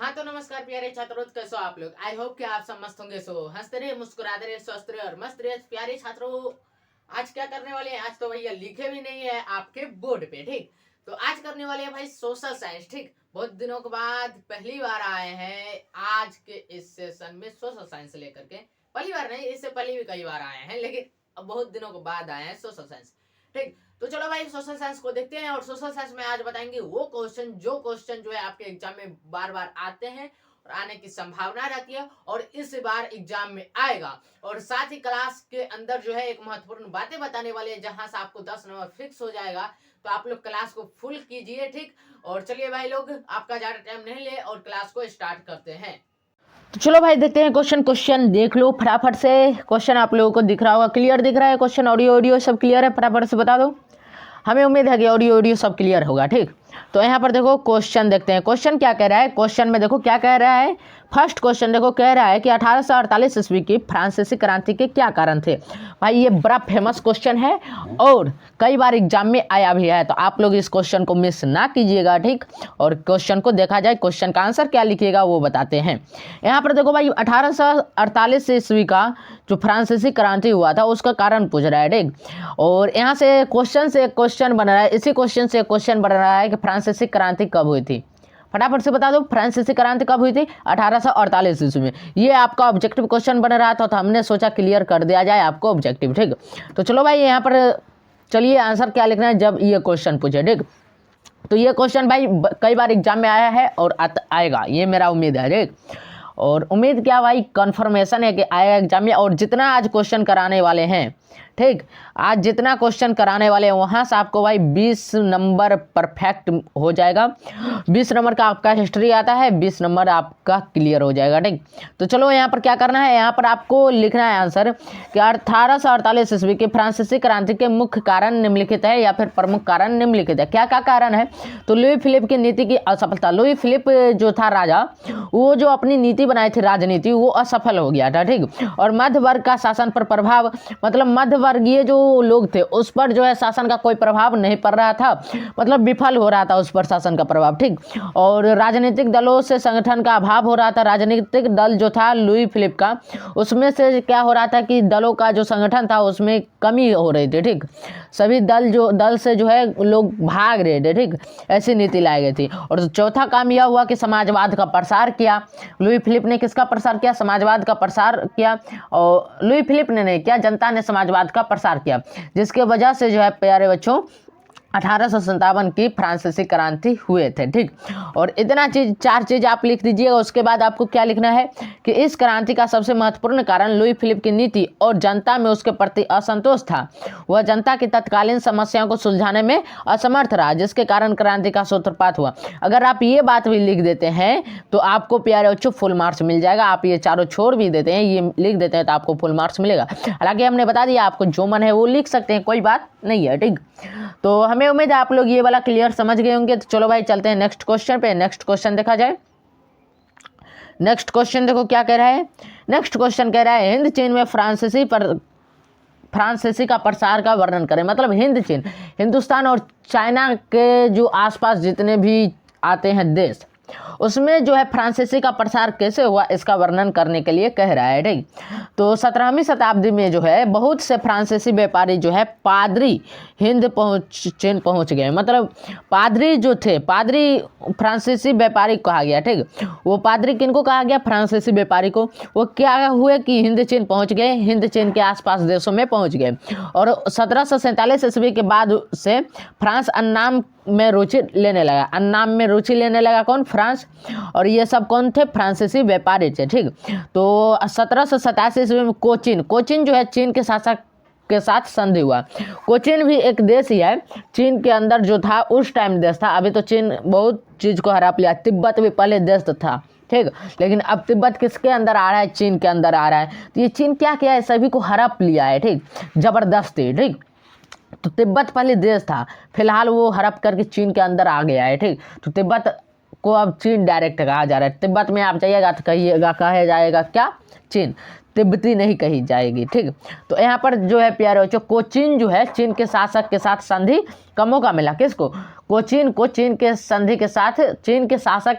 हाँ तो नमस्कार प्यारे छात्रों, कैसे हो आप लोग। आई होप कि आप सब मस्त होंगे। सो हंसते रहे, मुस्कुराते रहे, स्वस्थ रहे और मस्त रहे। प्यारे छात्रों, आज क्या करने वाले हैं? आज तो भैया लिखे भी नहीं है आपके बोर्ड पे, ठीक। तो आज करने वाले हैं भाई सोशल साइंस, ठीक। बहुत दिनों के बाद पहली बार आए हैं आज के इस सेशन में सोशल साइंस लेकर के। पहली बार नहीं, इससे पहले भी कई बार आए हैं, लेकिन अब बहुत दिनों के बाद आए हैं सोशल साइंस, ठीक। तो चलो भाई सोशल साइंस को देखते हैं। और सोशल साइंस में आज बताएंगे वो क्वेश्चन जो है आपके एग्जाम में बार बार आते हैं और आने की संभावना रहती है और इस बार एग्जाम में आएगा। और साथ ही क्लास के अंदर जो है एक महत्वपूर्ण बातें बताने वाले हैं, जहां से आपको 10 नंबर फिक्स हो जाएगा। तो आप लोग क्लास को फुल कीजिए, ठीक। और चलिए भाई लोग, आपका ज्यादा टाइम नहीं ले और क्लास को स्टार्ट करते हैं। तो चलो भाई देखते हैं क्वेश्चन देख लो फटाफट से। क्वेश्चन आप लोगों को दिख रहा होगा, क्लियर दिख रहा है क्वेश्चन? ऑडियो सब क्लियर है? फटाफट से बता दो। हमें उम्मीद है कि ऑडियो सब क्लियर होगा, ठीक। तो यहाँ पर देखो क्वेश्चन देखते हैं। क्वेश्चन क्या कह रहा है? क्वेश्चन में देखो क्या कह रहा है। फर्स्ट क्वेश्चन देखो, कह रहा है कि 1848 ईस्वी की फ्रांसीसी क्रांति के क्या कारण थे। भाई ये बड़ा फेमस क्वेश्चन है और कई बार एग्जाम में आया भी है, तो आप लोग इस क्वेश्चन को मिस ना कीजिएगा, ठीक। और क्वेश्चन को देखा जाए, क्वेश्चन का आंसर क्या लिखिएगा वो बताते हैं। यहाँ पर देखो भाई 1848 ईस्वी का जो फ्रांसीसी क्रांति हुआ था उसका कारण पूछ रहा है, ठीक। और यहाँ से क्वेश्चन बन रहा है, इसी क्वेश्चन से क्वेश्चन बन रहा है कि फ्रांसीसी क्रांति कब हुई थी। फटाफट से बता दो, फ्रांसीसी क्रांति कब हुई थी? 1848 ईस्वी में। ये आपका ऑब्जेक्टिव क्वेश्चन बन रहा था, तो हमने सोचा क्लियर कर दिया जाए आपको ऑब्जेक्टिव, ठीक। तो चलो भाई यहाँ पर चलिए आंसर क्या लिखना है जब ये क्वेश्चन पूछे, ठीक। तो ये क्वेश्चन भाई कई बार एग्जाम में आया है और आएगा, ये मेरा उम्मीद है, ठीक। और उम्मीद क्या भाई, कंफर्मेशन है कि आएगा एग्जाम में। और जितना आज क्वेश्चन कराने वाले हैं, ठीक, आज जितना क्वेश्चन कराने वाले हैं वहाँ से आपको भाई 20 नंबर परफेक्ट हो जाएगा। 20 नंबर का आपका हिस्ट्री आता है, 20 नंबर आपका क्लियर हो जाएगा, ठीक। तो चलो यहाँ पर क्या करना है, यहाँ पर आपको लिखना है आंसर कि 1848 ईस्वी की फ्रांसीसी क्रांति के मुख्य कारण निम्नलिखित है या फिर प्रमुख कारण निम्नलिखित है। क्या क्या कारण है? तो लुई फिलिप की नीति की असफलता। लुई फिलिप जो था राजा, वो जो अपनी नीति बनाई थी राजनीति, वो असफल हो गया था, ठीक। और मध्य वर्ग का शासन पर प्रभाव, मतलब मध्य वर्गीय जो लोग थे उस पर जो है शासन का कोई प्रभाव नहीं पड़ रहा था, मतलब विफल हो रहा था उस पर शासन का प्रभाव, ठीक। और राजनीतिक दलों से संगठन का अभाव हो रहा था। राजनीतिक दल जो था लुई फिलिप का, उसमें से क्या हो रहा था कि दलों का जो संगठन था उसमें कमी हो रही थी, ठीक। सभी दल से जो है लोग भाग रहे थे, ठीक। ऐसी नीति लाई गई थी। और चौथा काम यह हुआ कि समाजवाद का प्रसार किया। लुई फिलिप ने किसका प्रसार किया? समाजवाद का प्रसार किया। और लुई फिलिप ने नहीं किया, जनता ने समाजवाद का प्रसार किया, जिसके वजह से जो है प्यारे बच्चों 1857 की फ्रांसीसी क्रांति हुए थे, ठीक। और इतना चीज, 4 चीज आप लिख दीजिएगा। उसके बाद आपको क्या लिखना है कि इस क्रांति का सबसे महत्वपूर्ण कारण लुई फिलिप की नीति और जनता में उसके प्रति असंतोष था। वह जनता की तत्कालीन समस्याओं को सुलझाने में असमर्थ रहा, जिसके कारण क्रांति का सूत्रपात हुआ। अगर आप ये बात भी लिख देते हैं तो आपको प्यारे बच्चों फुल मार्क्स मिल जाएगा। आप ये चारों छोड़ भी देते हैं, ये लिख देते हैं तो आपको फुल मार्क्स मिलेगा। हालांकि हमने बता दिया आपको जो मन है वो लिख सकते हैं, कोई बात नहीं है, ठीक। तो हमें उम्मीद है आप लोग ये वाला क्लियर समझ गए होंगे। तो चलो भाई चलते हैं नेक्स्ट क्वेश्चन पे। नेक्स्ट क्वेश्चन देखा जाए। नेक्स्ट क्वेश्चन देखो क्या कह रहा है। नेक्स्ट क्वेश्चन कह रहा है हिंद चीन में फ्रांसीसी का प्रसार का वर्णन करें। मतलब हिंद चीन, हिंदुस्तान और चाइना के जो आसपास जितने भी आते हैं देश, उसमें जो है फ्रांसीसी का प्रसार कैसे हुआ इसका वर्णन करने के लिए कह रहा है, ठीक। तो 17वीं शताब्दी में जो है बहुत से फ्रांसीसी व्यापारी जो है पादरी चीन पहुंच गए। मतलब पादरी जो थे, पादरी फ्रांसीसी व्यापारी कहा गया, ठीक। वो पादरी किनको कहा गया? फ्रांसीसी व्यापारी को। वो क्या हुए कि हिंद चीन पहुंच गए, हिंद चीन के आसपास देशों में पहुंच गए। और 1747 ईस्वी के बाद से फ्रांस अन्नाम में रुचि लेने लगा। अन्नाम में रुचि लेने लगा कौन? फ्रांस। और ये सब कौन थे? फ्रांसीसी व्यापारी थे, ठीक। तो 1787 ईस्वी में कोचिन जो है चीन के शासक के साथ संधि हुआ। कोचिन भी एक देश ही है, चीन के अंदर जो था उस टाइम देश था। अभी तो चीन बहुत चीज को हड़प लिया। तिब्बत भी पहले देश तो था, ठीक। लेकिन अब तिब्बत किसके अंदर आ रहा है? चीन के अंदर आ रहा है। तो ये चीन क्या किया है? सभी को हड़प लिया है, ठीक, जबरदस्ती, ठीक। तो तिब्बत पहले देश था, फिलहाल वो हड़प करके चीन के अंदर आ गया है, ठीक। तो तिब्बत को अब चीन डायरेक्ट कहा जा रहा है। तिब्बत में आप जाइएगा तो कहा जाएगा क्या? चीन, तिब्बती नहीं कही जाएगी। ठीक, तो यहाँ पर जो है प्यारे बच्चों, कोचीन जो है चीन के शासक के साथ संधि का मौका मिला। किसको? कोचीन को चीन के संधि के साथ, चीन के शासक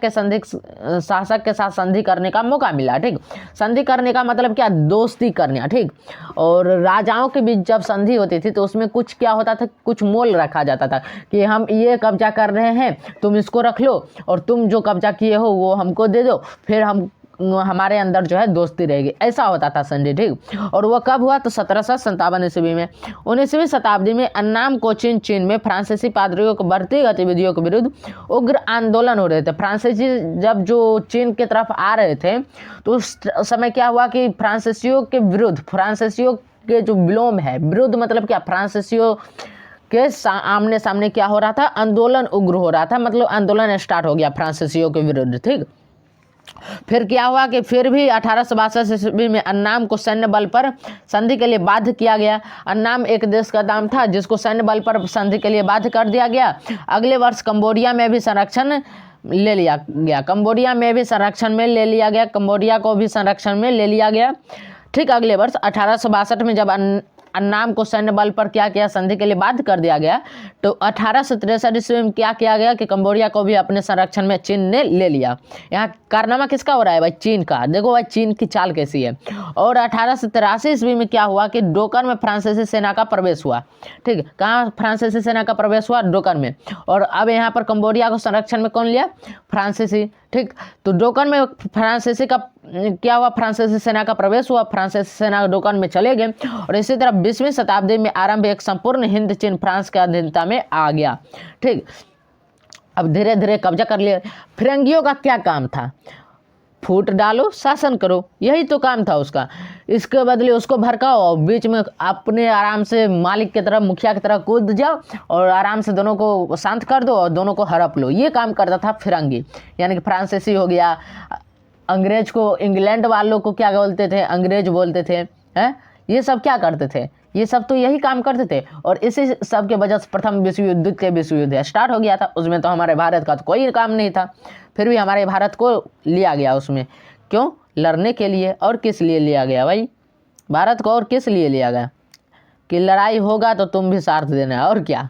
के साथ संधि करने का मौका मिला। ठीक, संधि करने का मतलब क्या? दोस्ती करना। ठीक, और राजाओं के बीच जब संधि होती थी तो उसमें कुछ क्या होता था, कुछ मोल रखा जाता था कि हम ये कब्जा कर रहे हैं, तुम इसको रख लो, और तुम जो कब्जा किए हो वो हमको दे दो, फिर हमारे अंदर जो है दोस्ती रहेगी। ऐसा होता था संधि। ठीक, और वह कब हुआ? तो 1757 ईस्वी में। 19वीं शताब्दी में अन्नाम कोचीन चीन में फ्रांसीसी पादरियों को बढ़ती गतिविधियों के विरुद्ध उग्र आंदोलन हो रहे थे। फ्रांसीसी जब जो चीन की तरफ आ रहे थे तो उस समय क्या हुआ कि फ्रांसीसियों के विरुद्ध, फ्रांसीसियों के जो विलोम है, विरुद्ध मतलब क्या? फ्रांसीसियों के आमने सामने क्या हो रहा था? आंदोलन उग्र हो रहा था, मतलब आंदोलन स्टार्ट हो गया फ्रांसीसियों के विरुद्ध। ठीक, फिर क्या हुआ कि फिर भी 1862 ईस्वी में अन्नाम को सैन्य बल पर संधि के लिए बाध्य किया गया। अन्नाम एक देश का नाम था जिसको सैन्य बल पर संधि के लिए बाध्य कर दिया गया। अगले वर्ष कंबोडिया में भी संरक्षण ले लिया गया, कंबोडिया में भी संरक्षण में ले लिया गया, कंबोडिया को भी संरक्षण में ले लिया गया। ठीक, अगले वर्ष 1862 में जब अन्नाम को सैन्य बल पर क्या किया? संधि के लिए बाध्य कर दिया गया। तो 1863 ईस्वी में क्या किया गया कि कंबोडिया को भी अपने संरक्षण में चीन ने ले लिया। यहाँ कारनामा किसका हो रहा है भाई? चीन का। देखो भाई चीन की चाल कैसी है। और 1883 ईस्वी में क्या हुआ कि डोकर में फ्रांसीसी सेना का प्रवेश हुआ। ठीक, कहाँ फ्रांसीसी सेना का प्रवेश हुआ? डोकर में। और अब यहाँ पर कंबोडिया को संरक्षण में कौन लिया? फ्रांसीसी। ठीक, तो डोकर में फ्रांसीसी का क्या हुआ? फ्रांसीसी सेना का प्रवेश हुआ, फ्रांसीसी सेना डोकर में चले गए। और इसी तरह 20वीं शताब्दी में आरंभ एक संपूर्ण हिंद चीन फ्रांस के अधीनता में आ गया। ठीक, अब धीरे धीरे कब्जा कर लिया। फिरंगियों का क्या काम था? फूट डालो, शासन करो, यही तो काम था उसका। इसके बदले उसको भड़काओ और बीच में अपने आराम से मालिक की तरह, मुखिया की तरह कूद जाओ और आराम से दोनों को शांत कर दो और दोनों को हड़प लो। ये काम करता था फिरंगी, यानी कि फ्रांसीसी हो गया। अंग्रेज को, इंग्लैंड वालों को क्या बोलते थे? अंग्रेज बोलते थे। हैं, ये सब क्या करते थे? ये सब तो यही काम करते थे। और इसी सब के वजह से प्रथम विश्व युद्ध, द्वितीय विश्व युद्ध स्टार्ट हो गया था। उसमें तो हमारे भारत का तो कोई काम नहीं था, फिर भी हमारे भारत को लिया गया उसमें। क्यों? लड़ने के लिए। और किस लिए लिया गया भाई भारत को? और किस लिए लिया गया? कि लड़ाई होगा तो तुम भी साथ देना, और क्या।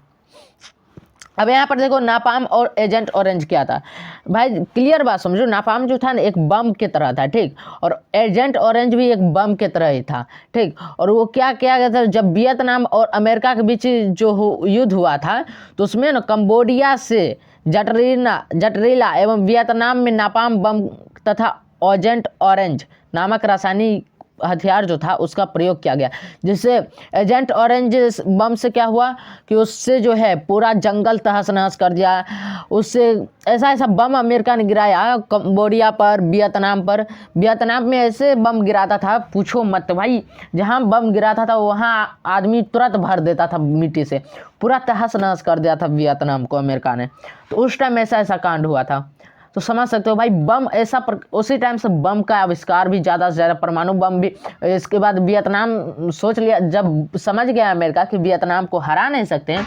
अब यहाँ पर देखो नापाम और एजेंट ऑरेंज क्या था भाई, क्लियर बात समझो। नापाम जो था ना एक बम की तरह था। ठीक, और एजेंट ऑरेंज भी एक बम की तरह ही था। ठीक, और वो क्या किया गया था? जब वियतनाम और अमेरिका के बीच जो युद्ध हुआ था तो उसमें ना कंबोडिया से जटरीला एवं वियतनाम में नापाम बम तथा एजेंट ऑरेंज नामक रासायनिक हथियार जो था उसका प्रयोग किया गया। जिससे एजेंट ऑरेंज बम से क्या हुआ कि उससे जो है पूरा जंगल तहस नहस कर दिया। उससे ऐसा बम अमेरिका ने गिराया कंबोडिया पर, वियतनाम पर। वियतनाम में ऐसे बम गिराता था पूछो मत भाई, जहाँ बम गिराता था वहाँ आदमी तुरंत भर देता था मिट्टी से, पूरा तहस नहस कर दिया था वियतनाम को अमेरिका ने। तो उस टाइम ऐसा कांड हुआ था। तो समझ सकते हो भाई बम ऐसा उसी टाइम से बम का आविष्कार भी ज़्यादा से ज़्यादा, परमाणु बम भी। इसके बाद वियतनाम सोच लिया, जब समझ गया अमेरिका कि वियतनाम को हरा नहीं सकते हैं,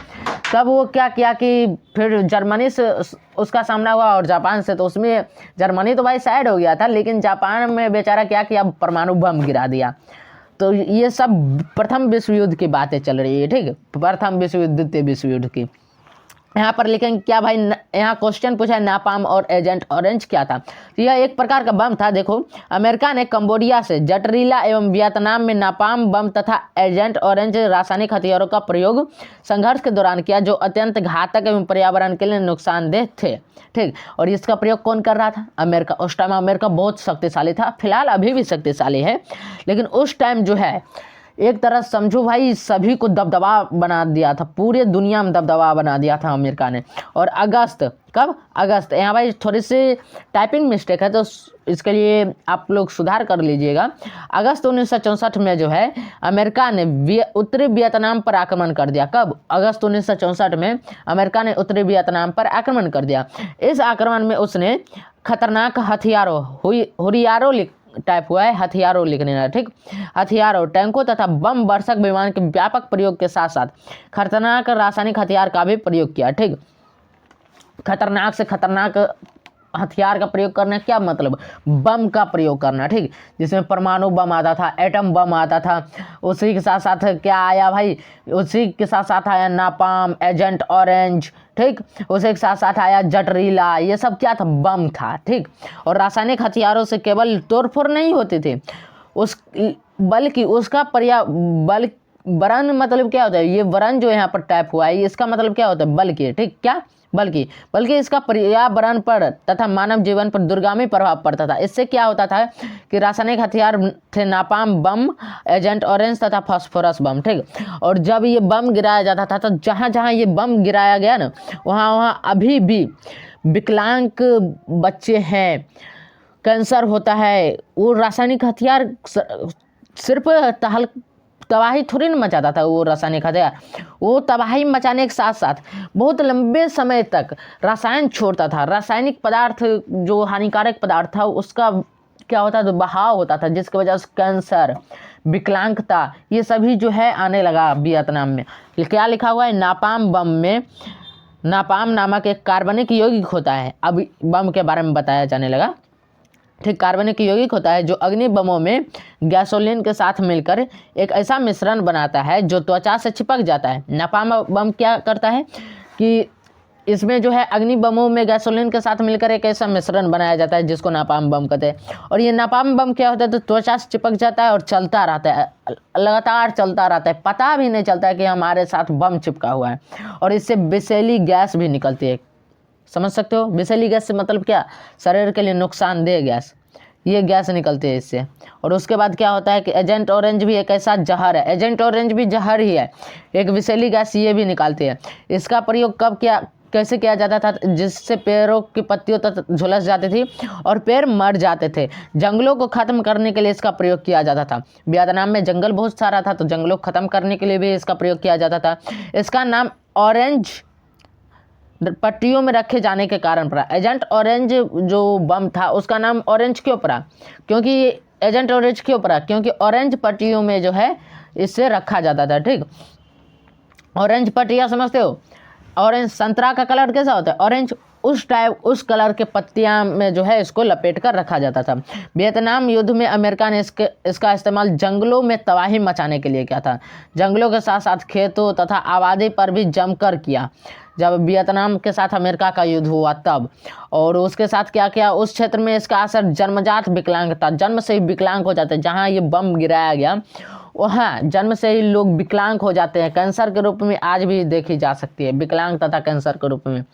तब वो क्या किया कि फिर जर्मनी से उसका सामना हुआ और जापान से। तो उसमें जर्मनी तो भाई साइड हो गया था, लेकिन जापान में बेचारा क्या किया, परमाणु बम गिरा दिया। तो ये सब प्रथम विश्व युद्ध की बातें चल रही है। ठीक, प्रथम विश्व युद्ध, द्वितीय विश्व युद्ध की। यहाँ पर लेकिन क्या भाई, यहाँ क्वेश्चन पूछा है नापाम और एजेंट ऑरेंज क्या था। तो यह एक प्रकार का बम था। देखो, अमेरिका ने कंबोडिया से जटरीला एवं वियतनाम में नापाम बम तथा एजेंट ऑरेंज रासायनिक हथियारों का प्रयोग संघर्ष के दौरान किया, जो अत्यंत घातक एवं पर्यावरण के लिए नुकसानदेह थे। ठीक, और इसका प्रयोग कौन कर रहा था? अमेरिका। उस टाइम अमेरिका बहुत शक्तिशाली था, फिलहाल अभी भी शक्तिशाली है, लेकिन उस टाइम जो है एक तरह समझो भाई सभी को दबदबा बना दिया था, पूरे दुनिया में दबदबा बना दिया था अमेरिका ने। और अगस्त, कब? अगस्त, यहाँ भाई थोड़ी सी टाइपिंग मिस्टेक है तो इसके लिए आप लोग सुधार कर लीजिएगा। अगस्त 1964 में जो है अमेरिका ने उत्तरी वियतनाम पर आक्रमण कर दिया। कब? अगस्त 1964 में अमेरिका ने उत्तरी वियतनाम पर आक्रमण कर दिया। इस आक्रमण में उसने खतरनाक हथियारों, हुरियारो टाइप हुआ है, हथियारों लिखने है। ठीक, हथियारों, टैंकों तथा बम वर्षक विमान के व्यापक प्रयोग के साथ साथ खतरनाक रासायनिक हथियार का भी प्रयोग किया। ठीक, खतरनाक से खतरनाक हथियार का प्रयोग करना क्या मतलब, बम का प्रयोग करना, ठीक। जिसमें परमाणु बम आता था, एटम बम आता था। उसी के साथ साथ क्या आया भाई, उसी के साथ साथ आया नापाम, एजेंट ऑरेंज, ठीक। उसी के साथ साथ आया जटरीला। ये सब क्या था, बम था, ठीक। और रासायनिक हथियारों से केवल तोड़फोड़ नहीं होती थी उस, बल्कि उसका वरन मतलब क्या होता है, ये वरन जो यहाँ पर टाइप हुआ है इसका मतलब क्या होता है, बल्कि, ठीक। क्या, बल्कि इसका पर्यावरण पर तथा मानव जीवन पर दूरगामी प्रभाव पड़ता था। इससे क्या होता था कि रासायनिक हथियार थे नापाम बम, एजेंट ऑरेंज तथा फास्फोरस बम, ठीक। और जब ये बम गिराया जाता था तो जहाँ जहाँ ये बम गिराया गया ना, वहाँ वहाँ अभी भी विकलांग बच्चे हैं, कैंसर होता है। वो रासायनिक हथियार सिर्फ तबाही थोड़ी ना मचाता था, वो रासायनिक हथियार वो तबाही मचाने के साथ साथ बहुत लंबे समय तक रसायन छोड़ता था। रासायनिक पदार्थ जो हानिकारक पदार्थ था उसका क्या होता था, बहाव होता था, जिसकी वजह से कैंसर, विकलांगता, ये सभी जो है आने लगा वियतनाम में। क्या लिखा हुआ है, नापाम बम में नापाम नामक एक कार्बनिक यौगिक होता है। अब बम के बारे में बताया जाने लगा, ठीक। कार्बनिक यौगिक होता है जो अग्नि बमों में गैसोलीन के साथ मिलकर एक ऐसा मिश्रण बनाता है जो त्वचा से चिपक जाता है। नापाम बम क्या करता है कि इसमें जो है अग्नि बमों में गैसोलीन के साथ मिलकर एक ऐसा मिश्रण बनाया जाता है जिसको नापाम बम कहते हैं। और ये नापाम बम क्या होता है, तो त्वचा से चिपक जाता है और चलता रहता है, लगातार चलता रहता है, पता भी नहीं चलता है कि हमारे साथ बम चिपका हुआ है। और इससे विषैली गैस भी निकलती है, समझ सकते हो। विषैली गैस से मतलब क्या, शरीर के लिए नुकसानदेह गैस, ये गैस निकलती है इससे। और उसके बाद क्या होता है कि एजेंट ऑरेंज भी एक ऐसा जहर है, एजेंट ऑरेंज भी जहर ही है, एक विषैली गैस ये भी निकालती है। इसका प्रयोग कब किया, कैसे किया जाता था, जिससे पैरों की पत्तियों तक झुलस जाती थी और पैर मर जाते थे। जंगलों को खत्म करने के लिए इसका प्रयोग किया जाता था। वियतनाम में जंगल बहुत सारा था तो जंगलों को खत्म करने के लिए भी इसका प्रयोग किया जाता था। इसका नाम ऑरेंज पट्टियों में रखे जाने के कारण पड़ा। एजेंट ऑरेंज जो बम था उसका नाम ऑरेंज क्यों पड़ा, क्योंकि एजेंट ऑरेंज क्यों पड़ा, क्योंकि ऑरेंज पट्टियों में जो है इससे रखा जाता था, ठीक। ऑरेंज पट्टियाँ समझते हो, ऑरेंज संतरा का कलर कैसा होता है, ऑरेंज, उस टाइप उस कलर के पत्तियां में जो है इसको लपेट कर रखा जाता था। वियतनाम युद्ध में अमेरिका ने इसका इस्तेमाल जंगलों में तबाही मचाने के लिए किया था। जंगलों के साथ साथ खेतों तथा आबादी पर भी जमकर किया। जब वियतनाम के साथ अमेरिका का युद्ध हुआ तब, और उसके साथ क्या किया, उस क्षेत्र में इसका असर जन्मजात विकलांगता, जन्म से ही विकलांग हो जाते हैं। जहाँ ये बम गिराया गया वहाँ जन्म से ही लोग विकलांग हो जाते हैं, कैंसर के रूप में आज भी देखी जा सकती है, विकलांग तथा कैंसर के रूप में।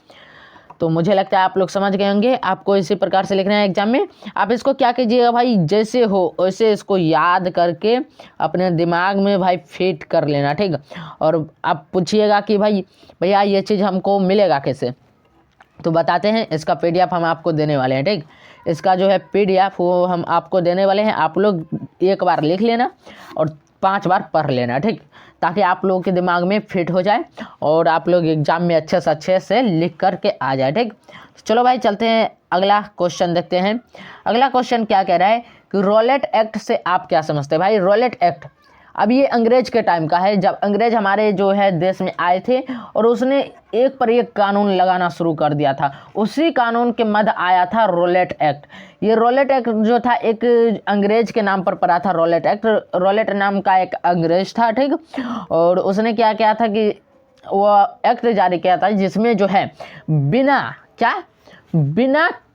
तो मुझे लगता है आप लोग समझ गए होंगे। आपको इसी प्रकार से लिखना है एग्जाम में। आप इसको क्या कीजिएगा भाई, जैसे हो वैसे इसको याद करके अपने दिमाग में भाई फिट कर लेना, ठीक। और आप पूछिएगा कि भाई भैया ये चीज़ हमको मिलेगा कैसे, तो बताते हैं। इसका PDF हम आपको देने वाले हैं, ठीक। इसका जो है PDF वो हम आपको देने वाले हैं। आप लोग एक बार लिख लेना और 5 बार पढ़ लेना, ठीक, ताकि आप लोगों के दिमाग में फिट हो जाए और आप लोग एग्जाम में अच्छे से लिख करके आ जाए, ठीक। चलो भाई चलते हैं, अगला क्वेश्चन देखते हैं। अगला क्वेश्चन क्या कह रहा है कि रॉलेट एक्ट से आप क्या समझते हैं भाई। रॉलेट एक्ट अब ये अंग्रेज के टाइम का है, जब अंग्रेज हमारे जो है देश में आए थे और उसने एक पर एक कानून लगाना शुरू कर दिया था। उसी कानून के मध्य आया था रॉलेट एक्ट। ये रॉलेट एक्ट जो था एक अंग्रेज के नाम पर पड़ा था। रॉलेट एक्ट, रॉलेट नाम का एक अंग्रेज था, ठीक। और उसने क्या किया था कि वो एक्ट जारी किया था जिसमें जो है बिना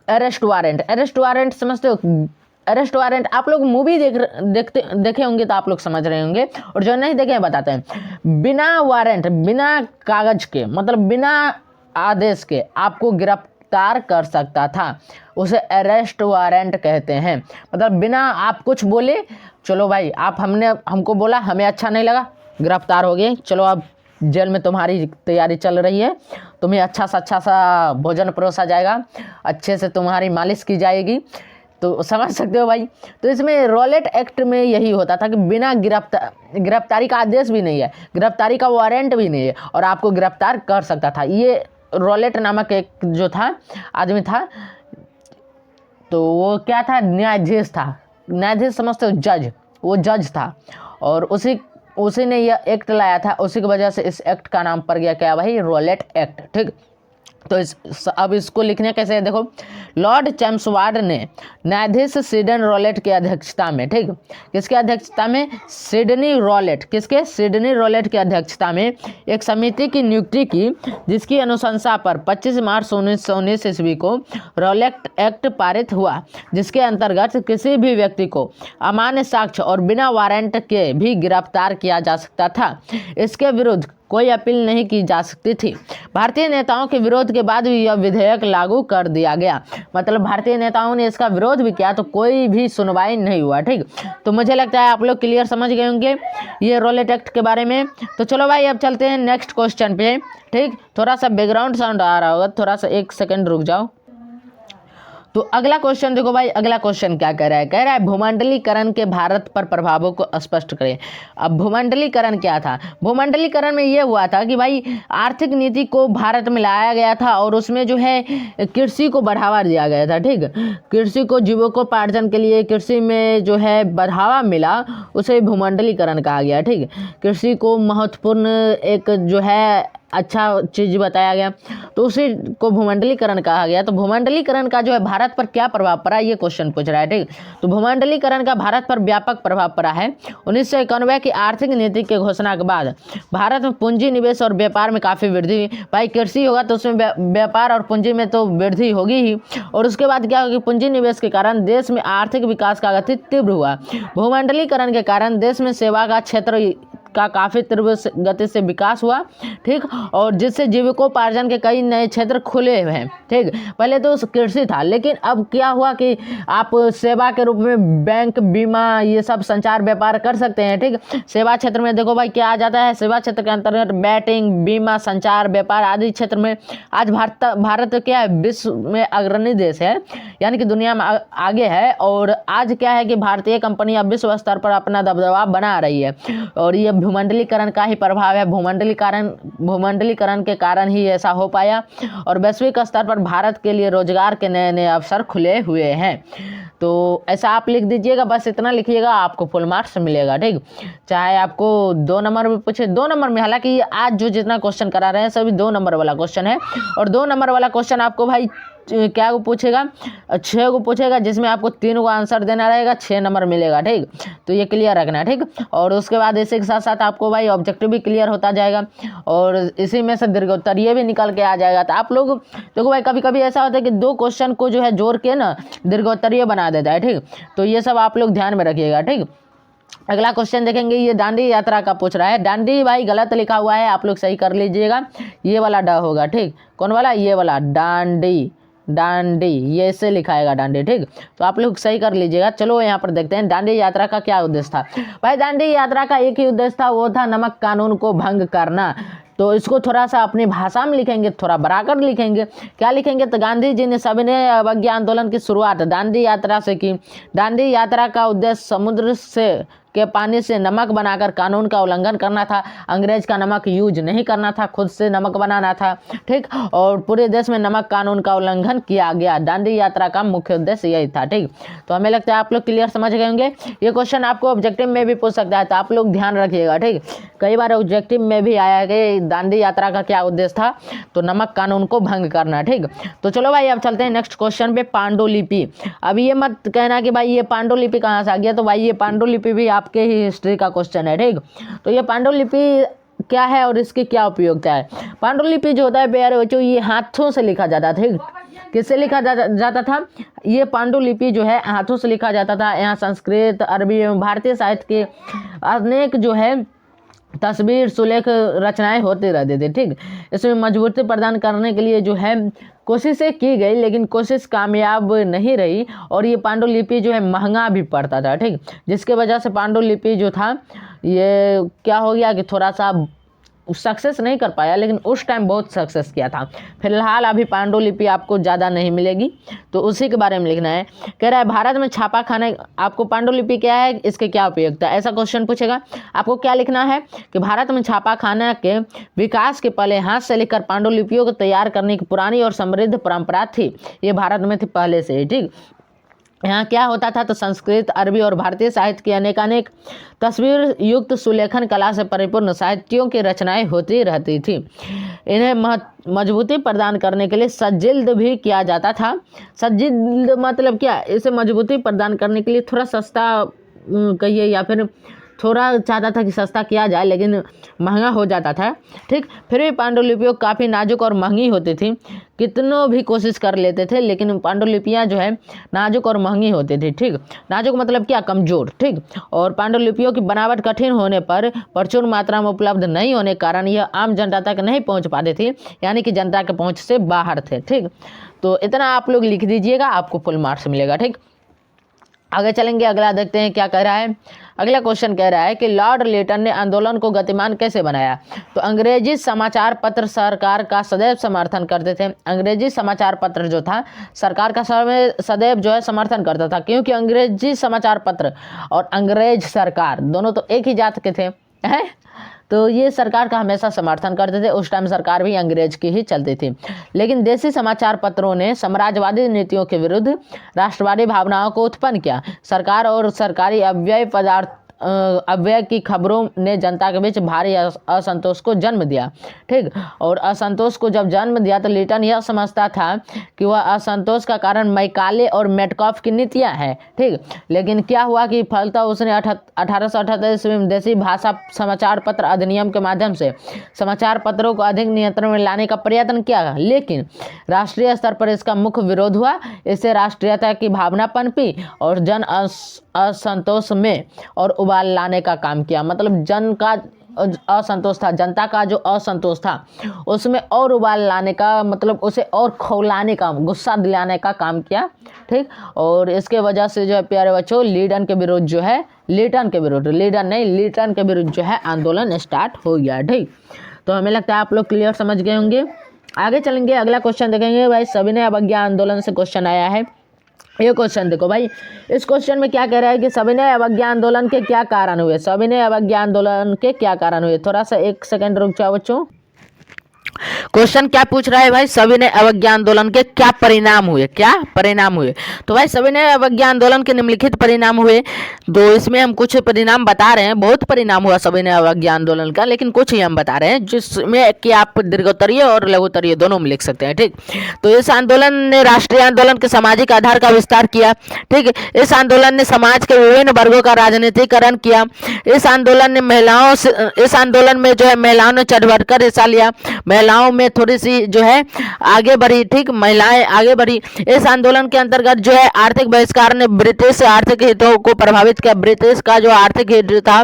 अरेस्ट वारंट समझते हो। अरेस्ट वारंट आप लोग मूवी देखे होंगे तो आप लोग समझ रहे होंगे, और जो नहीं देखे बताते हैं। बिना वारंट, बिना कागज के, मतलब बिना आदेश के आपको गिरफ्तार कर सकता था, उसे अरेस्ट वारंट कहते हैं। मतलब बिना आप कुछ बोले, चलो भाई आप हमको बोला, हमें अच्छा नहीं लगा, गिरफ्तार हो गए, चलो अब जेल में तुम्हारी तैयारी चल रही है, तुम्हें अच्छा सा भोजन परोसा जाएगा, अच्छे से तुम्हारी मालिश की जाएगी। तो समझ सकते हो भाई। तो इसमें रॉलेट एक्ट में यही होता था कि बिना गिरफ्तारी का आदेश भी नहीं है, गिरफ्तारी का वारंट भी नहीं है, और आपको गिरफ्तार कर सकता था। ये रॉलेट नामक एक जो था आदमी था, तो वो क्या था, न्यायाधीश था। न्यायाधीश समझते हो, जज, वो जज था, और उसी ने यह एक्ट लाया था। उसी की वजह से इस एक्ट का नाम पड़ गया क्या भाई, रॉलेट एक्ट, ठीक। तो अब इसको लिखने कैसे है, देखो लॉर्ड चैम्सवार्ड ने न्यायाधीश सिडनी रॉलेट की अध्यक्षता में, ठीक, किसके अध्यक्षता में, सिडनी रॉलेट, किसके, सिडनी रॉलेट की अध्यक्षता में एक समिति की नियुक्ति की, जिसकी अनुशंसा पर 25 मार्च 1919 ईस्वी को रॉलेट एक्ट पारित हुआ, जिसके अंतर्गत किसी भी व्यक्ति को अमान्य साक्ष्य और बिना वारंट के भी गिरफ्तार किया जा सकता था। इसके विरुद्ध कोई अपील नहीं की जा सकती थी। भारतीय नेताओं के विरोध के बाद भी यह विधेयक लागू कर दिया गया, मतलब भारतीय नेताओं ने इसका विरोध भी किया तो कोई भी सुनवाई नहीं हुआ, ठीक। तो मुझे लगता है आप लोग क्लियर समझ गए होंगे ये रॉलेट एक्ट के बारे में। तो चलो भाई अब चलते हैं नेक्स्ट क्वेश्चन पे, ठीक। थोड़ा सा बैकग्राउंड साउंड आ रहा होगा, थोड़ा सा 1 सेकेंड रुक जाओ। तो अगला क्वेश्चन देखो भाई, अगला क्वेश्चन क्या कह रहा है भूमंडलीकरण के भारत पर प्रभावों को स्पष्ट करें। अब भूमंडलीकरण क्या था, भूमंडलीकरण में ये हुआ था कि भाई आर्थिक नीति को भारत में लाया गया था और उसमें जो है कृषि को बढ़ावा दिया गया था, ठीक। कृषि को जीविकोपार्जन के लिए कृषि में जो है बढ़ावा मिला, उसे भूमंडलीकरण कहा गया, ठीक। कृषि को महत्वपूर्ण एक जो है अच्छा चीज़ बताया गया, तो उसी को भूमंडलीकरण कहा गया। तो भूमंडलीकरण का जो है भारत पर क्या प्रभाव पड़ा, ये क्वेश्चन पूछ रहा है, ठीक। तो भूमंडलीकरण का भारत पर व्यापक प्रभाव पड़ा है। 1991 की आर्थिक नीति के घोषणा के बाद भारत में पूंजी निवेश और व्यापार में काफ़ी वृद्धि हुई। भाई कृषि होगा तो उसमें व्यापार और पूंजी में तो वृद्धि होगी ही, और उसके बाद क्या होगी, पूंजी निवेश के कारण देश में आर्थिक विकास का गति तीव्र हुआ। भूमंडलीकरण के कारण देश में सेवा का क्षेत्र का काफ़ी तीव्र गति से विकास हुआ, ठीक, और जिससे जीविकोपार्जन के कई नए क्षेत्र खुले हुए हैं, ठीक। पहले तो कृषि था, लेकिन अब क्या हुआ कि आप सेवा के रूप में बैंक, बीमा, ये सब संचार व्यापार कर सकते हैं, ठीक। सेवा क्षेत्र में देखो भाई क्या आ जाता है, सेवा क्षेत्र के अंतर्गत बैंकिंग, बीमा, संचार, व्यापार आदि क्षेत्र में आज भारत क्या है, विश्व में अग्रणी देश है, यानी कि दुनिया में आगे है। और आज क्या है कि भारतीय कंपनियां विश्व स्तर पर अपना दबदबा बना रही है, और ये भूमंडलीकरण का ही प्रभाव है। भूमंडलीकरण के कारण ही ऐसा हो पाया, और वैश्विक स्तर पर भारत के लिए रोजगार के नए नए अवसर खुले हुए हैं। तो ऐसा आप लिख दीजिएगा, बस इतना लिखिएगा, आपको फुल मार्क्स मिलेगा, ठीक। चाहे आपको 2 नंबर में पूछे, 2 नंबर में, हालांकि आज जो जितना क्वेश्चन करा रहे हैं सभी 2 नंबर वाला क्वेश्चन है, और 2 नंबर वाला क्वेश्चन आपको भाई क्या को पूछेगा, 6 को पूछेगा, जिसमें आपको 3 को आंसर देना रहेगा, 6 नंबर मिलेगा, ठीक। तो ये क्लियर रखना, ठीक। और उसके बाद इसी के साथ साथ आपको भाई ऑब्जेक्टिव भी क्लियर होता जाएगा, और इसी में से दीर्घोत्तरीय भी निकल के आ जाएगा। तो आप लोग देखो भाई कभी कभी ऐसा होता है कि 2 क्वेश्चन को जो है जोड़ के ना दीर्घोत्तरीय बना देता है, ठीक। तो ये सब आप लोग ध्यान में रखिएगा, ठीक। अगला क्वेश्चन देखेंगे, ये दांडी यात्रा का पूछ रहा है। दांडी भाई गलत लिखा हुआ है, आप लोग सही कर लीजिएगा, ये वाला ड होगा, ठीक। कौन वाला, ये वाला, डांडी, ये ऐसे लिखाएगा डांडी, ठीक। तो आप लोग सही कर लीजिएगा। चलो यहाँ पर देखते हैं दांडी यात्रा का क्या उद्देश्य था। भाई दांडी यात्रा का एक ही उद्देश्य था, वो था नमक कानून को भंग करना। तो इसको थोड़ा सा अपनी भाषा में लिखेंगे, थोड़ा बढ़ाकर लिखेंगे। क्या लिखेंगे, तो गांधी जी ने सविनय अवज्ञा आंदोलन की शुरुआत दांडी यात्रा से की। दांडी यात्रा का उद्देश्य समुद्र से के पानी से नमक बनाकर कानून का उल्लंघन करना था। अंग्रेज का नमक यूज नहीं करना था, खुद से नमक बनाना था, ठीक। और पूरे देश में नमक कानून का उल्लंघन किया गया। दांडी यात्रा का मुख्य उद्देश्य यही था, ठीक। तो हमें लगता है आप लोग क्लियर समझ गए होंगे। ये क्वेश्चन आपको ऑब्जेक्टिव में भी पूछ सकता है, तो आप लोग ध्यान रखिएगा, ठीक। कई बार ऑब्जेक्टिव में भी आया कि दांडी यात्रा का क्या उद्देश्य था, तो नमक कानून को भंग करना, ठीक। तो चलो भाई अब चलते हैं नेक्स्ट क्वेश्चन पे, पांडुलिपि। अब ये मत कहना कि भाई ये पांडुलिपि कहाँ से आ गया, तो भाई ये पांडुलिपि भी आपके ही हिस्ट्री का क्वेश्चन है, ठीक। तो ये पांडुलिपि क्या है और इसकी क्या उपयोगिता है। पांडुलिपि जो होता है प्यारे बच्चों, ये हाथों से लिखा जाता था, ठीक। किससे लिखा जाता था, ये पांडुलिपि जो है हाथों से लिखा जाता था। यहाँ संस्कृत, अरबी एवं भारतीय साहित्य के अनेक जो है तस्वीर सुलेख रचनाएं होती रहती थी, ठीक। इसमें मजबूती प्रदान करने के लिए जो है कोशिशें की गई, लेकिन कोशिश कामयाब नहीं रही, और ये पांडुलिपि जो है महंगा भी पड़ता था, ठीक। जिसके वजह से पांडुलिपि जो था ये क्या हो गया कि थोड़ा सा सक्सेस नहीं कर पाया, लेकिन उस टाइम बहुत सक्सेस किया था। फिलहाल अभी पांडुलिपि आपको ज़्यादा नहीं मिलेगी, तो उसी के बारे में लिखना है। कह रहा है भारत में छापा खाने, आपको पांडुलिपि क्या है, इसके क्या उपयोगिता, ऐसा क्वेश्चन पूछेगा। आपको क्या लिखना है कि भारत में छापा खाना के विकास के पहले हाथ से लिखकर पांडुलिपियों को तैयार करने की पुरानी और समृद्ध परंपरा थी। ये भारत में थी पहले से ही, ठीक। यहाँ क्या होता था, तो संस्कृत, अरबी और भारतीय साहित्य की अनेकानेक तस्वीर युक्त सुलेखन कला से परिपूर्ण साहित्यों की रचनाएं होती रहती थी। इन्हें मजबूती प्रदान करने के लिए सज्जिल्द भी किया जाता था। सज्जिल्द मतलब क्या, इसे मजबूती प्रदान करने के लिए थोड़ा सस्ता कहिए या फिर थोड़ा चाहता था कि सस्ता किया जाए, लेकिन महंगा हो जाता था। ठीक, फिर भी पांडुलिपियों काफ़ी नाजुक और महंगी होती थी। कितनों भी कोशिश कर लेते थे, लेकिन पांडुलिपियाँ जो है नाजुक और महंगी होती थी। ठीक, नाजुक मतलब क्या, कमज़ोर। ठीक, और पांडुलिपियों की बनावट कठिन होने पर प्रचुर मात्रा में उपलब्ध नहीं होने के कारण यह आम जनता तक नहीं पहुँच पाती थी, यानी कि जनता के पहुँच से बाहर थे। ठीक, तो इतना आप लोग लिख दीजिएगा, आपको फुल मार्क्स मिलेगा। ठीक, आगे चलेंगे, अगला देखते हैं क्या कह रहा है। अगला क्वेश्चन कह रहा है कि लॉर्ड लिटन ने आंदोलन को गतिमान कैसे बनाया। तो अंग्रेजी समाचार पत्र सरकार का सदैव समर्थन करते थे। अंग्रेजी समाचार पत्र जो था सरकार का सदैव जो है समर्थन करता था, क्योंकि अंग्रेजी समाचार पत्र और अंग्रेज सरकार दोनों तो एक ही जात के थे, हैं, तो ये सरकार का हमेशा समर्थन करते थे। उस टाइम सरकार भी अंग्रेज की ही चलती थी, लेकिन देसी समाचार पत्रों ने साम्राज्यवादी नीतियों के विरुद्ध राष्ट्रवादी भावनाओं को उत्पन्न किया। सरकार और सरकारी अव्यय की खबरों ने जनता के बीच भारी असंतोष को जन्म दिया। ठीक, और असंतोष को जब जन्म दिया तो लिटन यह समझता था कि वह असंतोष का कारण मैकाले और मेटकॉफ की नीतियां हैं। ठीक, लेकिन क्या हुआ कि फलतः उसने 1878 ईस्वी में देसी भाषा समाचार पत्र अधिनियम के माध्यम से समाचार पत्रों को अधिक नियंत्रण में लाने का प्रयत्न किया, लेकिन राष्ट्रीय स्तर पर इसका मुख्य विरोध हुआ। इससे राष्ट्रीयता की भावना पनपी और जन असंतोष में और उबाल लाने का काम किया। मतलब जन का असंतोष था, जनता का जो असंतोष था उसमें और उबाल लाने का, मतलब उसे और खौलाने का, गुस्सा दिलाने का काम किया। ठीक, और इसके वजह से जो है प्यारे बच्चों लिटन के विरुद्ध जो है, लिटन के विरुद्ध जो है आंदोलन स्टार्ट हो गया। ठीक, तो हमें लगता है आप लोग क्लियर समझ गए होंगे। आगे चलेंगे, अगला क्वेश्चन देखेंगे। भाई सविनय अवज्ञा आंदोलन से क्वेश्चन आया है। ये क्वेश्चन देखो भाई, इस क्वेश्चन में क्या कह रहा है कि सविनय अवज्ञा आंदोलन के क्या कारण हुए। सविनय अवज्ञा आंदोलन के क्या कारण हुए, थोड़ा सा एक सेकंड रुक जाओ बच्चों। क्वेश्चन क्या पूछ रहा है भाई, सविनय अवज्ञा आंदोलन के क्या परिणाम हुए, क्या परिणाम हुए। तो भाई सविनय अवज्ञा आंदोलन के निम्नलिखित परिणाम हुए। तो इसमें हम कुछ परिणाम बता रहे हैं, बहुत परिणाम हुआ सविनय अवज्ञा आंदोलन का, लेकिन कुछ ही हम बता रहे हैं जिसमें कि आप दीर्घोत्तरीय और लघुत्तरीय दोनों में लिख सकते हैं। ठीक, तो इस आंदोलन ने राष्ट्रीय आंदोलन के सामाजिक आधार का विस्तार किया। ठीक, इस आंदोलन ने समाज के विभिन्न वर्गों का राजनीतिकरण किया। इस आंदोलन में जो है महिलाओं ने चढ़ बढ़ कर हिस्सा लिया, महिलाओं में थोड़ी सी जो है आगे बढ़ी। ठीक, महिलाएं आगे बढ़ी। इस आंदोलन के अंतर्गत जो है आर्थिक बहिष्कार ने ब्रिटिश आर्थिक हितों को प्रभावित किया। ब्रिटिश का जो आर्थिक हित था,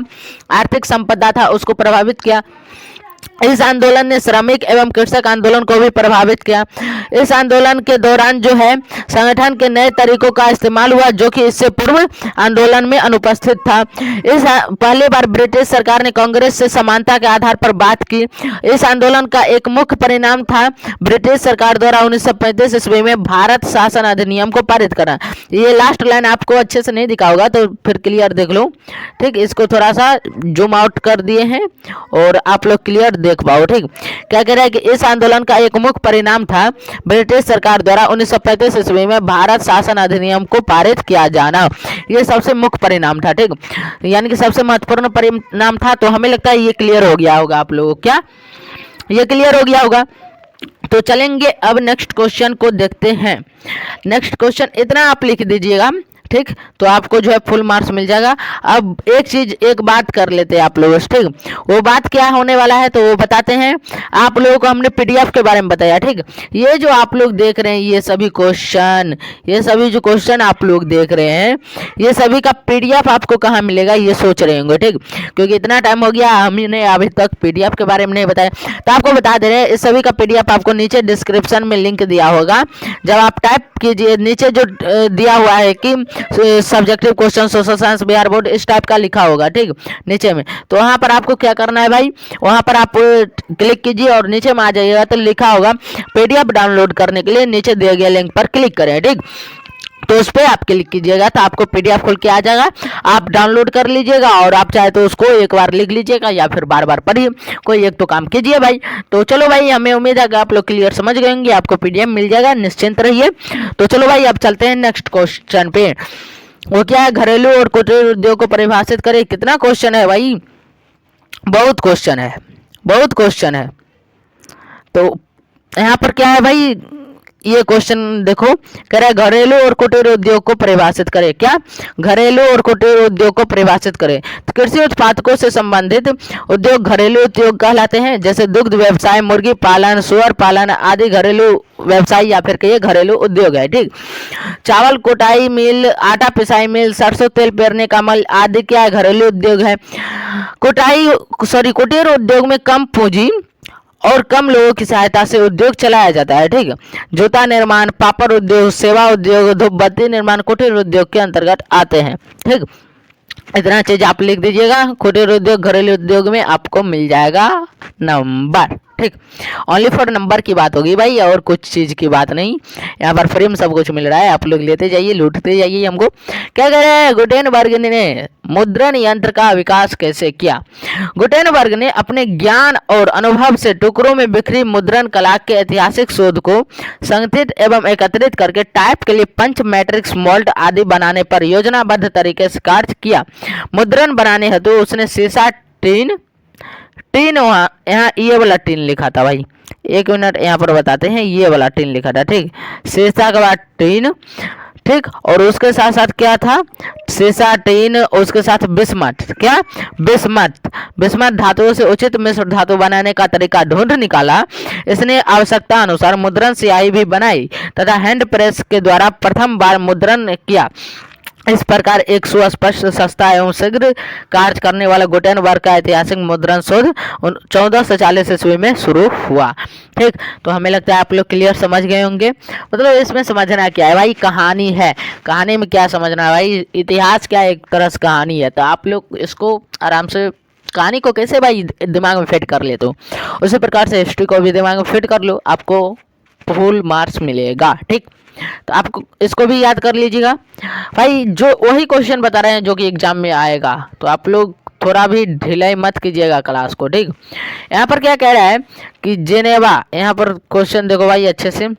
आर्थिक संपदा था, उसको प्रभावित किया। इस आंदोलन ने श्रमिक एवं कृषक आंदोलन को भी प्रभावित किया। इस आंदोलन के दौरान जो है संगठन के नए तरीकों का इस्तेमाल हुआ, जो कि इससे पूर्व आंदोलन में अनुपस्थित था। पहली बार ब्रिटिश सरकार ने कांग्रेस से समानता के आधार पर बात की। इस आंदोलन का एक मुख्य परिणाम था ब्रिटिश सरकार द्वारा 1935 ईस्वी में भारत शासन अधिनियम को पारित करना। ये लास्ट लाइन आपको अच्छे से नहीं दिखा होगा, तो फिर क्लियर देख लो। ठीक, इसको थोड़ा सा जूम आउट कर दिए हैं और आप लोग क्लियर देख पाओ। ठीक, क्या कह रहा है कि इस आंदोलन का एक मुख्य परिणाम था ब्रिटिश सरकार द्वारा 1935 ईस्वी में भारत शासन अधिनियम को पारित किया जाना। ये सबसे मुख्य परिणाम था। ठीक, यानी कि सबसे महत्वपूर्ण परिणाम था। तो हमें लगता है ये क्लियर हो गया होगा आप लोगों को, क्या ये क्लियर हो गया होगा। तो चलेंगे अब नेक्स्ट क्वेश्चन को देखते हैं। नेक्स्ट क्वेश्चन इतना आप लिख दीजिएगा। ठीक, तो आपको जो है फुल मार्क्स मिल जाएगा। अब एक बात कर लेते हैं आप लोगों से। ठीक, वो बात क्या होने वाला है तो वो बताते हैं। आप लोगों को हमने पीडीएफ के बारे में बताया। ठीक, ये जो आप लोग देख रहे हैं, ये सभी जो क्वेश्चन आप लोग देख रहे हैं, ये सभी का पीडीएफ आपको कहाँ मिलेगा ये सोच रहे होंगे। ठीक, क्योंकि इतना टाइम हो गया हमने अभी तक पीडीएफ के बारे में नहीं बताया, तो आपको बता दे रहे हैं। इस सभी का पीडीएफ आपको नीचे डिस्क्रिप्शन में लिंक दिया होगा। जब आप टाइप कीजिए, नीचे जो दिया हुआ है कि subjective question social science Bihar board, इस टाइप का लिखा होगा। ठीक, नीचे में, तो वहां पर आपको क्या करना है भाई, वहां पर आप क्लिक कीजिए और नीचे में आ जाइएगा तो लिखा होगा पीडीएफ डाउनलोड करने के लिए नीचे दिए गए लिंक पर क्लिक करें। ठीक, तो उस पर आप क्लिक कीजिएगा तो आपको पीडीएफ खोल के आ जाएगा, आप डाउनलोड कर लीजिएगा और आप चाहे तो उसको एक बार लिख लीजिएगा या फिर बार बार पढ़िए, कोई एक तो काम कीजिए भाई। तो चलो भाई, हमें उम्मीद है कि आप लोग क्लियर समझ गए होंगे, आपको पीडीएफ मिल जाएगा, निश्चिंत रहिए। तो चलो भाई, अब चलते हैं नेक्स्ट क्वेश्चन पे। वो क्या है, घरेलू और कुटीर उद्योग को परिभाषित करें। कितना क्वेश्चन है भाई, बहुत क्वेश्चन है, बहुत क्वेश्चन है। तो यहाँ पर क्या है भाई, ये क्वेश्चन देखो, कह रहा है घरेलू और कुटीर उद्योग को परिभाषित करें। क्या, घरेलू और कुटीर उद्योग को परिभाषित करें। तो कृषि उत्पादकों से संबंधित उद्योग घरेलू उद्योग कहलाते हैं, जैसे दुग्ध व्यवसाय, मुर्गी पालन, सुअर पालन आदि घरेलू व्यवसाय या फिर कहिए घरेलू उद्योग है। ठीक, चावल कुटाई मिल, आटा पिसाई मिल, सरसों तेल पेरने का मिल आदि क्या है, घरेलू उद्योग है। कुटीर उद्योग में कम पूंजी और कम लोगों की सहायता से उद्योग चलाया जाता है। ठीक, जूता निर्माण, पापड़ उद्योग, सेवा उद्योग, धूपबत्ती निर्माण कुटीर उद्योग के अंतर्गत आते हैं। ठीक, इतना चीज आप लिख दीजिएगा, कुटीर उद्योग घरेलू उद्योग में आपको मिल जाएगा नंबर। ठीक, ओनली फॉर नंबर की बात होगी भाई, और कुछ चीज की बात नहीं। यहाँ पर फ्री में सब कुछ मिल रहा है, आप लोग लेते जाइए, लूटते जाइए। हमको क्या कह रहे हैं, गुटेनबर्ग ने मुद्रण यंत्र का विकास कैसे किया। गुटेनबर्ग ने अपने ज्ञान और अनुभव से टुकड़ों में बिखरी मुद्रण कला के ऐतिहासिक शोध को संगठित एवं एकत्रित करके टाइप के लिए पंच, मैट्रिक्स, मोल्ड आदि बनाने पर योजनाबद्ध तरीके से कार्य किया। मुद्रण बनाने हेतु उसने शीशा, टीन वहाँ, यहाँ ये वाला टीन लिखा था भाई, एक मिनट यहाँ पर बताते हैं, ये वाला टीन लिखा था। ठीक, शीशा के बाद टीन, ठीक, और उसके साथ साथ क्या था, शीशा, टीन, उसके साथ बिस्मट। क्या, बिस्मट धातुओं से उचित मिश्र धातु बनाने का तरीका ढूंढ निकाला। इसने आवश्यकता अनुसार मुद्रण स्याही भी बनाई तथा हैंड प्रेस के द्वारा प्रथम बार मुद्रण किया। इस प्रकार एक सुस्पष्ट, सस्ता एवं शीघ्र कार्य करने वाला गुटेनबर्ग का ऐतिहासिक मुद्रण शोध 1440 ईस्वी में शुरू हुआ। ठीक, तो हमें लगता है आप लोग क्लियर समझ गए होंगे। मतलब इसमें समझना क्या है भाई, कहानी है। कहानी में क्या समझना है भाई, इतिहास क्या एक तरह से कहानी है। तो आप लोग इसको आराम से, कहानी को कैसे भाई दिमाग में फिट कर लेते हो, उसी प्रकार से हिस्ट्री को भी दिमाग में फिट कर लो, आपको फुल मार्क्स मिलेगा। ठीक, तो आपको इसको भी याद कर लीजिएगा भाई, जो वही क्वेश्चन बता रहे हैं जो कि एग्जाम में आएगा। तो आप लोग थोड़ा भी ढिलाई मत कीजिएगा क्लास को। ठीक, यहाँ पर क्या कह रहा है कि जेनेवा, यहाँ पर क्वेश्चन देखो भाई अच्छे से,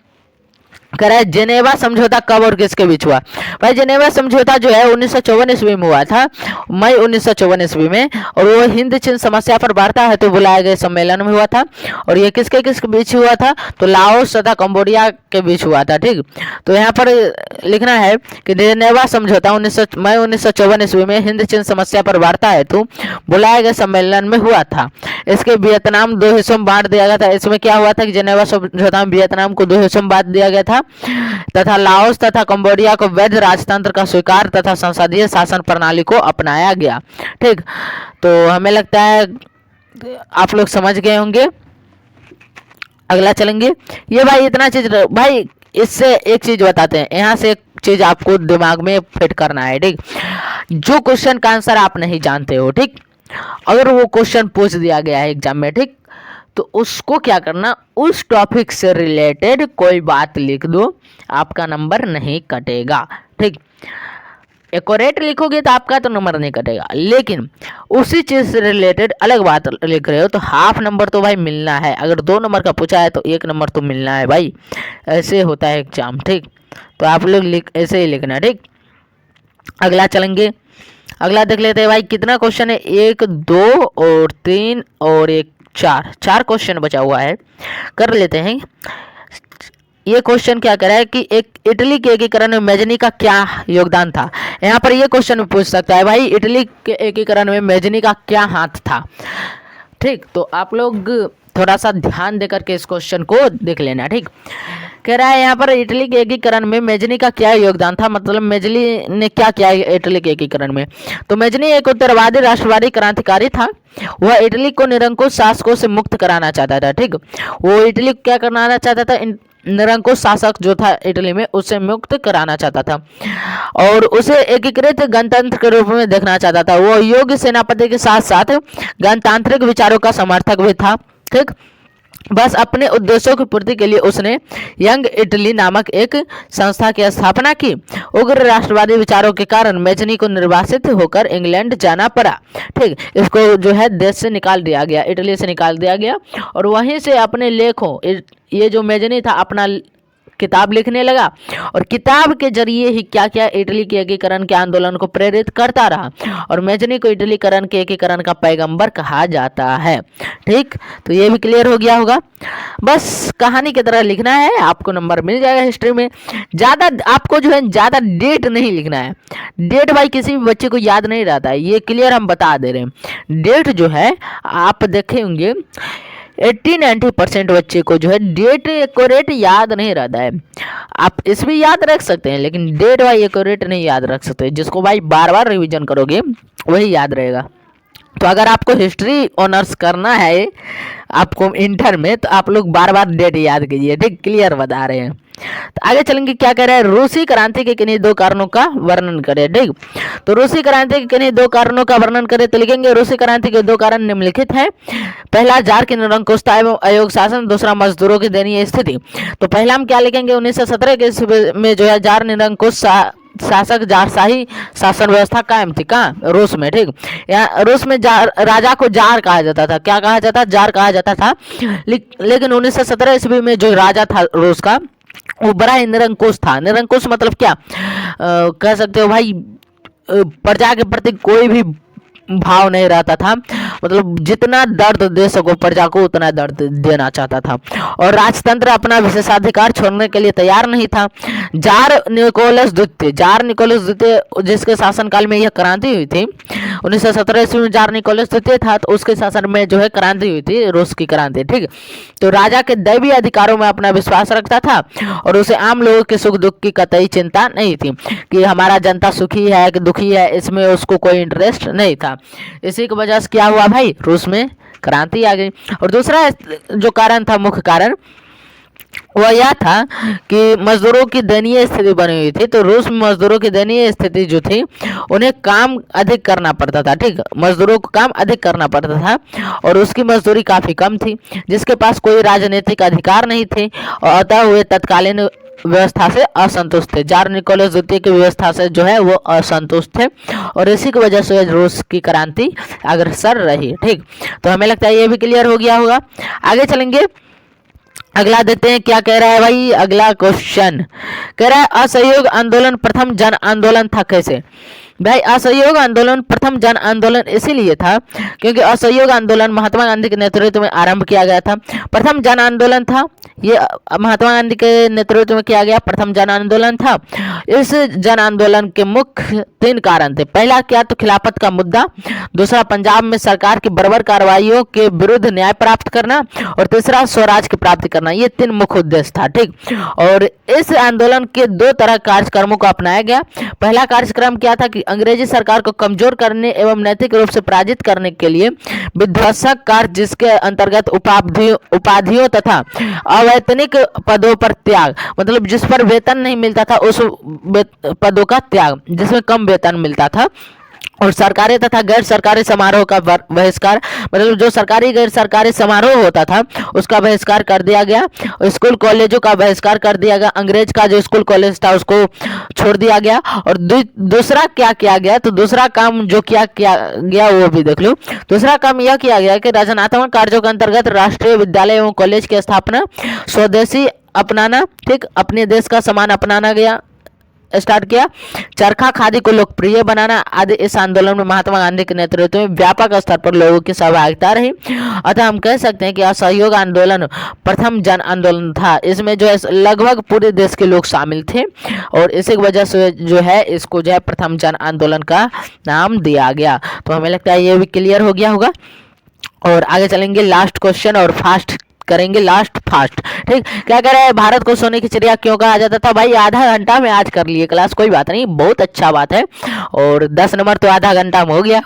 कह रहा है जेनेवा समझौता कब और किसके बीच हुआ। भाई जेनेवा समझौता जो है 1954 ईस्वी में हुआ था, मई 1954 ईस्वी में, और वो हिंद चीन समस्या पर वार्ता हेतु तो बुलाए गए सम्मेलन में हुआ था। और ये किसके बीच हुआ था, तो लाओस तथा कंबोडिया के बीच हुआ था। ठीक, तो यहाँ पर लिखना है कि जेनेवा समझौता मई 1954 ईस्वी में हिंद चीन समस्या पर वार्ता हेतु बुलाए गए सम्मेलन में हुआ था। इसके वियतनाम 2 हिस्सों में बांट दिया गया था। इसमें क्या हुआ था कि जेनेवा समझौता में वियतनाम को 2 हिस्सों में बांट दिया गया था तथा लाओस तथा कंबोडिया को वैध राजतंत्र का स्वीकार तथा संसदीय शासन प्रणाली को अपनाया गया। ठीक, तो हमें लगता है आप लोग समझ गए होंगे। अगला चलेंगे, ये भाई इतना चीज भाई, इससे एक चीज बताते हैं, यहाँ से एक चीज आपको दिमाग में फिट करना है। ठीक, जो क्वेश्चन का आंसर आप नहीं जानते हो, ठीक, अगर वो क्वेश्चन पूछ दिया गया है एग्जाम में, ठीक, तो उसको क्या करना, उस टॉपिक से रिलेटेड कोई बात लिख दो, आपका नंबर नहीं कटेगा। ठीक, एक्यूरेट लिखोगे तो आपका तो नंबर नहीं कटेगा, लेकिन उसी चीज से रिलेटेड अलग बात लिख रहे हो तो हाफ नंबर तो भाई मिलना है। अगर 2 नंबर का पूछा है तो 1 नंबर तो मिलना है भाई, ऐसे होता है एग्जाम। ठीक, तो आप लोग ऐसे ही लिखना। ठीक, अगला चलेंगे, अगला देख लेते हैं भाई कितना क्वेश्चन है, 1, 2 और 3 और 1, 4 क्वेश्चन बचा हुआ है, कर लेते हैं। ये क्वेश्चन क्या कह रहा है कि एक इटली के एकीकरण में मेजनी का क्या योगदान था। यहाँ पर ये क्वेश्चन पूछ सकता है भाई, इटली के एकीकरण में मेजनी का क्या हाथ था। ठीक, तो आप लोग थोड़ा सा ध्यान देकर के इस क्वेश्चन को देख लेना। ठीक, कह रहा है यहाँ पर इटली के एकीकरण में मेजनी का क्या योगदान था, मतलब मेजनी ने क्या किया इटली के एकीकरण में। तो मेजनी एक उत्तरवादी राष्ट्रवादी क्रांतिकारी था, वह इटली को निरंकुश शासकों से मुक्त कराना चाहता था। ठीक, वो इटली को क्या कराना चाहता था, निरंकुश शासक जो था इटली में उससे मुक्त कराना चाहता था और उसे एकीकृत गणतंत्र के रूप में देखना चाहता था। वो योग्य सेनापति के साथ साथ गणतांत्रिक विचारों का समर्थक भी था। ठीक, बस अपने उद्देश्यों की पूर्ति के लिए उसने यंग इटली नामक एक संस्था की स्थापना की। उग्र राष्ट्रवादी विचारों के कारण मैजनी को निर्वासित होकर इंग्लैंड जाना पड़ा। ठीक, इसको जो है देश से निकाल दिया गया, इटली से निकाल दिया गया, और वहीं से अपने लेखों, ये जो मैजनी था अपना किताब लिखने लगा, और किताब के जरिए ही क्या क्या इटली के एकीकरण के आंदोलन को प्रेरित करता रहा, और मैजनी को इटलीकरण के एकीकरण का पैगंबर कहा जाता है। ठीक, तो ये भी क्लियर हो गया होगा। बस कहानी की तरह लिखना है, आपको नंबर मिल जाएगा हिस्ट्री में। ज़्यादा आपको जो है ज़्यादा डेट नहीं लिखना है, डेट भाई किसी भी बच्चे को याद नहीं रहता है, ये क्लियर हम बता दे रहे हैं। डेट जो है आप देखे होंगे 80-90% बच्चे को जो है डेट एक्यूरेट याद नहीं रहता है। आप इसमें याद रख सकते हैं, लेकिन डेट भाई एक्यूरेट नहीं याद रख सकते। जिसको भाई बार बार रिवीजन करोगे वही याद रहेगा। तो अगर आपको हिस्ट्री ऑनर्स करना है आपको इंटर में, तो आप लोग बार बार डेट याद कीजिए। ठीक, क्लियर बता रहे हैं। तो आगे चलेंगे, क्या कह रहा है, रूसी क्रांति के किन्हीं दो कारणों का वर्णन करें। ठीक, तो रूसी क्रांति के किन्हीं दो कारणों का वर्णन करें तो लिखेंगे रूसी क्रांति के दो कारण निम्नलिखित हैं। पहला, जार की निरंकुशता एवं अयोग शासन, दूसरा मजदूरों की दयनीय स्थिति। तो पहला हम क्या लिखेंगे, 1917 के ईस्वी में जो है जार निरंकुश शासक जारशाही शासन व्यवस्था कायम थी। कहाँ, रूस में। ठीक, यहाँ रूस में राजा को जार कहा जाता था। क्या कहा जाता, जार कहा जाता था। लेकिन 1917 ईस्वी में जो राजा था रूस का, वो बड़ा ही निरंकुश था। निरंकुश मतलब क्या कह सकते हो भाई, प्रजा के प्रति कोई भी भाव नहीं रहता था। मतलब जितना दर्द दे सको प्रजा को उतना दर्द देना चाहता था, और राजतंत्र अपना विशेषाधिकार छोड़ने के लिए तैयार नहीं था। जार निकोलस द्वितीय जिसके शासनकाल में यह क्रांति हुई थी, 1917 ईस्वी में जार निकोलस द्वितीय था, तो उसके शासन में जो है क्रांति हुई थी, रूस की क्रांति। ठीक, तो राजा के दैवीय अधिकारों में अपना विश्वास रखता था, और उसे आम लोगों के सुख दुख की कतई चिंता नहीं थी कि हमारा जनता सुखी है कि दुखी है, इसमें उसको कोई इंटरेस्ट नहीं था। इसी की वजह से क्या हुआ भाई, रूस में क्रांति आ गई। और दूसरा जो कारण था, मुख्य कारण, वह यह था कि मजदूरों की दयनीय स्थिति बनी हुई थी। तो रूस में मजदूरों की दयनीय स्थिति जो थी, उन्हें काम अधिक करना पड़ता था। ठीक, मजदूरों को काम अधिक करना पड़ता था, और उसकी मजदूरी काफ़ी कम थी, जिसके पास कोई राजनीतिक अधिकार नहीं थे, और अतः वे तत्कालीन व्यवस्था से असंतुष्ट थे। जार निकोलस द्वितीय की व्यवस्था से जो है वो असंतुष्ट थे, और इसी की वजह से रूस की क्रांति अग्रसर रही। ठीक, तो हमें लगता है ये भी क्लियर हो गया होगा। आगे चलेंगे, अगला देखते हैं क्या कह रहा है भाई। अगला क्वेश्चन कह रहा है, असहयोग आंदोलन प्रथम जन आंदोलन था कैसे। भाई असहयोग आंदोलन प्रथम जन आंदोलन इसीलिए था क्योंकि असहयोग आंदोलन महात्मा गांधी के नेतृत्व में आरंभ किया गया था। प्रथम जन आंदोलन था ये, महात्मा गांधी के नेतृत्व में किया गया प्रथम जन आंदोलन था। इस जन आंदोलन के मुख्य 3 कारण थे। पहला क्या, तो खिलाफत का मुद्दा, दूसरा पंजाब में सरकार की बर्बर कार्रवाइयों के विरुद्ध न्याय प्राप्त करना, और तीसरा स्वराज की प्राप्ति करना। ये 3 मुख्य उद्देश्य था। ठीक, और इस आंदोलन के 2 तरह कार्यक्रमों को अपनाया गया। पहला कार्यक्रम क्या था कि अंग्रेजी सरकार को कमजोर करने एवं नैतिक रूप से पराजित करने के लिए विध्वंसक कार्य, जिसके अंतर्गत उपाधियों तथा अवैतनिक पदों पर त्याग, मतलब जिस पर वेतन नहीं मिलता था उस पदों का त्याग, जिसमें कम वेतन मिलता था, और सरकारी तथा गैर सरकारी समारोह का बहिष्कार, मतलब जो सरकारी गैर सरकारी समारोह होता था उसका बहिष्कार कर दिया गया। स्कूल कॉलेजों का बहिष्कार कर दिया गया। अंग्रेज का जो स्कूल कॉलेज था उसको छोड़ दिया गया। और दूसरा क्या किया गया, तो दूसरा काम जो किया गया वो भी देख लो। दूसरा काम यह किया गया कि रचनात्मक कार्यों के अंतर्गत राष्ट्रीय विद्यालय एवं कॉलेज की स्थापना, स्वदेशी अपनाना, ठीक, अपने देश का सामान अपनाना गया स्टार्ट किया, चरखा खादी को लोकप्रिय बनाना आदि। इस आंदोलन में महात्मा गांधी के नेतृत्व में व्यापक स्तर पर लोगों की सहभागिता रही। अतः हम कह सकते हैं कि असहयोग आंदोलन प्रथम जन आंदोलन था। इसमें जो है लगभग पूरे देश के लोग शामिल थे, और इसी की वजह से जो है इसको जो है प्रथम जन आंदोलन का नाम दिया गया। तो हमें लगता है ये भी क्लियर हो गया होगा। और आगे चलेंगे, लास्ट क्वेश्चन और फास्ट करेंगे, लास्ट फास्ट। ठीक, क्या कह रहा है, भारत को सोने की चिड़िया क्यों कहा जाता था। भाई आधा घंटा में आज कर लिए क्लास, कोई बात नहीं, बहुत अच्छा बात है, और 10 नंबर तो आधा घंटा में हो गया।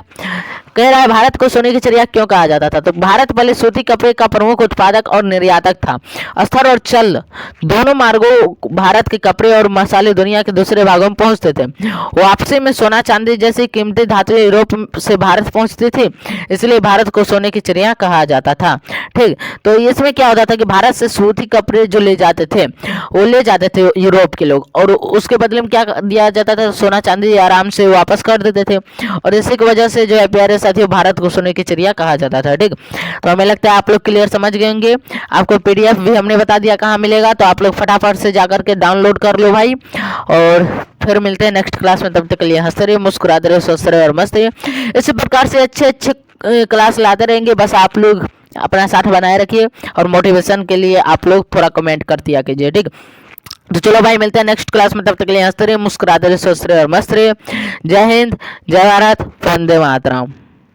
कह रहा है भारत को सोने की चिड़िया क्यों कहा जाता था। तो भारत पहले सूती कपड़े का प्रमुख उत्पादक और निर्यातक था। स्थल और जल दोनों मार्गों भारत के कपड़े और मसाले दुनिया के दूसरे भागों में पहुंचते थे। वापसी में सोना चांदी जैसी कीमती धातुएं यूरोप से भारत पहुंचती थी, इसलिए भारत को सोने की चिड़िया कहा जाता था। ठीक, तो इसमें क्या होता था कि भारत से सूती कपड़े जो ले जाते थे वो ले जाते थे यूरोप के लोग, और उसके बदले में क्या दिया जाता था, सोना चांदी आराम से वापस कर देते थे, और इसी की वजह से जो है प्यारे साथियों भारत को सोने की चिड़िया कहा जाता था। ठीक, तो हमें लगता है आप लोग क्लियर समझ गए होंगे। आपको पीडीएफ भी हमने बता दिया कहाँ मिलेगा, तो आप लोग फटाफट से जाकर के डाउनलोड कर लो भाई, और फिर मिलते हैं नेक्स्ट क्लास में। तब तक के लिए हंसते रहिए, मुस्कुराते रहिए, स्वस्थ रहिए और मस्त रहिए। इसी प्रकार से अच्छे अच्छे क्लास लाते रहेंगे, बस आप लोग अपना साथ बनाए रखिए, और मोटिवेशन के लिए आप लोग थोड़ा कमेंट कर दिया कीजिए। ठीक, तो चलो भाई मिलते हैं नेक्स्ट क्लास में। तब तक के लिए हंसते रहिए, मुस्कुराते रहिए, स्वस्थ रहिए और मस्त रहिए। जय हिंद, जय भारत, वंदे मातरम।